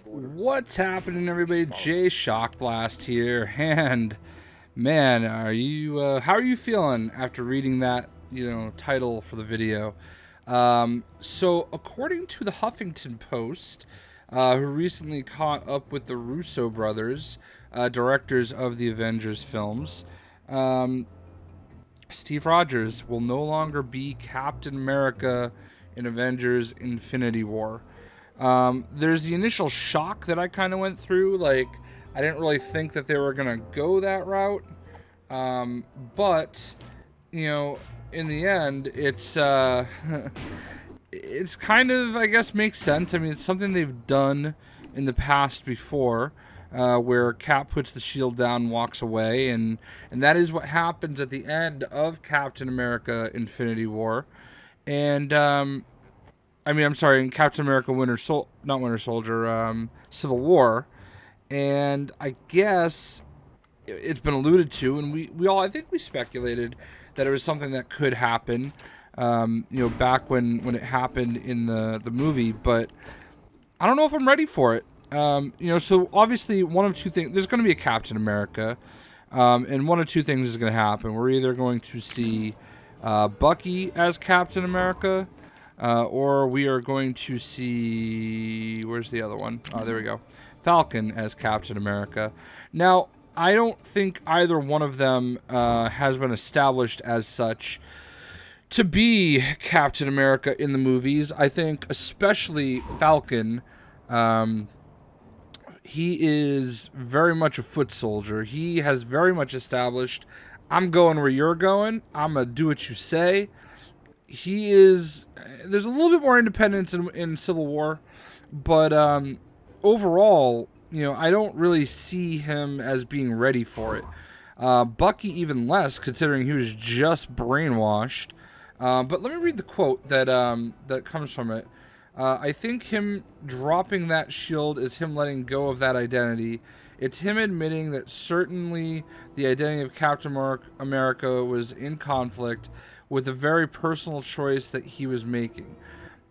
What's happening, everybody? Jay Shockblast here, and man, how are you feeling after reading that, title for the video? So according to the Huffington Post, who recently caught up with the Russo brothers, directors of the Avengers films, Steve Rogers will no longer be Captain America in Avengers Infinity War. There's the initial shock that I kind of went through. Like, I didn't really think that they were going to go that route. But, in the end, it's it's kind of, I guess, makes sense. I mean, it's something they've done in the past before, where Cap puts the shield down and walks away. And that is what happens at the end of Captain America Infinity War. And, I'm sorry, in Captain America Civil War. And I guess it's been alluded to, and we all, I think we speculated that it was something that could happen, back when it happened in the movie, but I don't know if I'm ready for it. So obviously one of two things, there's going to be a Captain America, and one of two things is going to happen. We're either going to see Bucky as Captain America, or we are going to see, where's the other one? Oh, there we go. Falcon as Captain America. Now, I don't think either one of them has been established as such to be Captain America in the movies. I think especially Falcon, he is very much a foot soldier. He has very much established, I'm going where you're going. I'm going to do what you say. He is, there's a little bit more independence in Civil War, but overall, I don't really see him as being ready for it. Bucky even less, considering he was just brainwashed. But let me read the quote that that comes from it. I think him dropping that shield is him letting go of that identity. It's him admitting that certainly the identity of Captain America was in conflict with a very personal choice that he was making.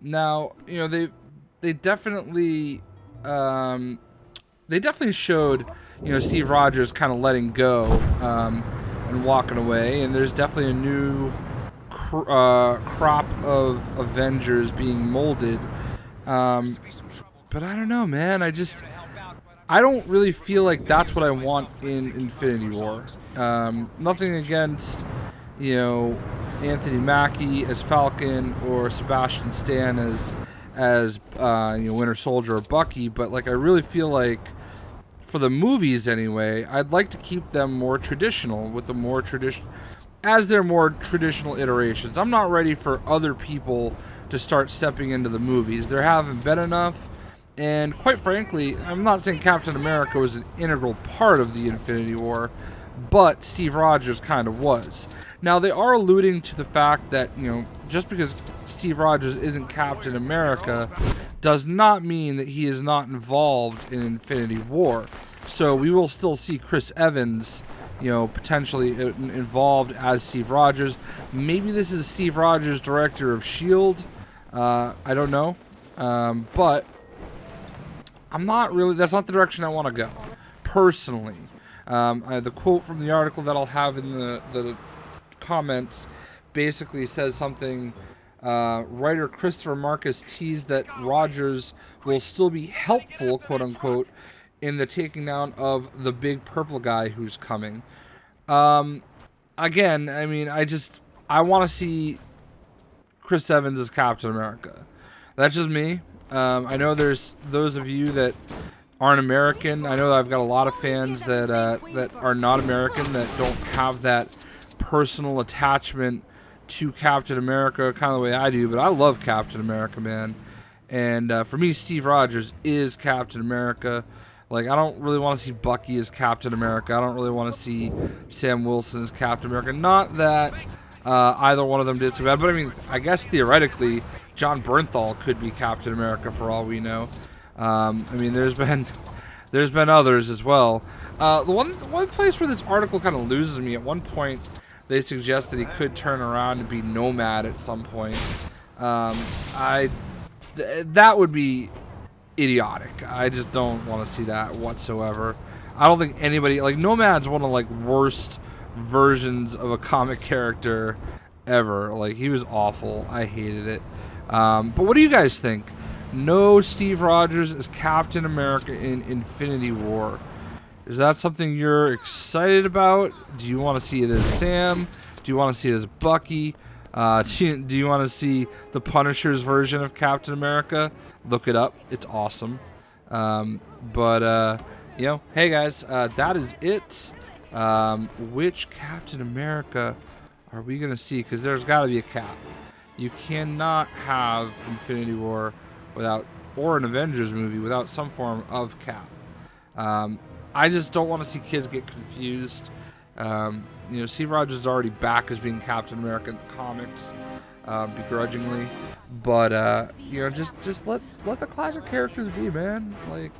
Now, they definitely showed, Steve Rogers kind of letting go and walking away, and there's definitely a new crop of Avengers being molded. But I don't know, man. I don't really feel like that's what I want in Infinity War. Nothing against, Anthony Mackie as Falcon or Sebastian Stan as Winter Soldier or Bucky, but I really feel like for the movies anyway, I'd like to keep them more traditional, with the more traditional, as they're more traditional iterations. I'm not ready for other people to start stepping into the movies. There haven't been enough, and quite frankly, I'm not saying Captain America was an integral part of the Infinity War, but Steve Rogers kind of was. Now, they are alluding to the fact that, just because Steve Rogers isn't Captain America does not mean that he is not involved in Infinity War. So we will still see Chris Evans, potentially involved as Steve Rogers. Maybe this is Steve Rogers, director of S.H.I.E.L.D. I don't know. But I'm not really, that's not the direction I want to go, personally. The quote from the article that I'll have in the comments basically says something. Writer Christopher Marcus teased that Rogers will still be helpful, quote unquote, in the taking down of the big purple guy who's coming. Again, I want to see Chris Evans as Captain America. That's just me. I know there's those of you that aren't American. I know I've got a lot of fans that are not American, that don't have that personal attachment to Captain America kind of the way I do, but I love Captain America, man. And for me, Steve Rogers is Captain America. I don't really want to see Bucky as Captain America. I don't really want to see Sam Wilson as Captain America. Not that either one of them did so bad, but I guess theoretically, John Bernthal could be Captain America for all we know. There's been others as well. The one place where this article kind of loses me, at one point they suggest that he could turn around and be Nomad at some point. That would be idiotic. I just don't want to see that whatsoever. I don't think anybody, like, Nomad's one of, like, worst versions of a comic character ever. Like, he was awful. I hated it. But what do you guys think? No Steve Rogers as Captain America in Infinity War. Is that something you're excited about? Do you want to see it as Sam? Do you want to see it as Bucky? Do you want to see the Punisher's version of Captain America? Look it up. It's awesome. You know, hey guys, that is it. Which Captain America are we going to see? Because there's got to be a Cap. You cannot have Infinity War without, or an Avengers movie without some form of Cap. I just don't want to see kids get confused. You know, Steve Rogers is already back as being Captain America in the comics, begrudgingly. But you know, just let the classic characters be, man. Like,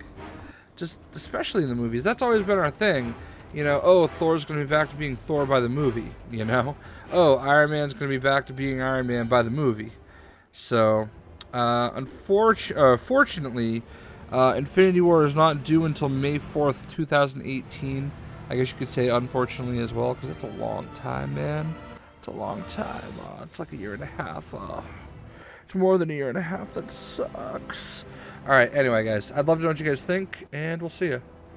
just especially in the movies. That's always been our thing. You know, oh, Thor's going to be back to being Thor by the movie, you know? Oh, Iron Man's going to be back to being Iron Man by the movie. So, fortunately, Infinity War is not due until May 4th, 2018. I guess you could say unfortunately as well, because it's a long time, man. It's a long time. It's like a year and a half. It's more than a year and a half. That sucks. All right, anyway, guys, I'd love to know what you guys think, and we'll see you.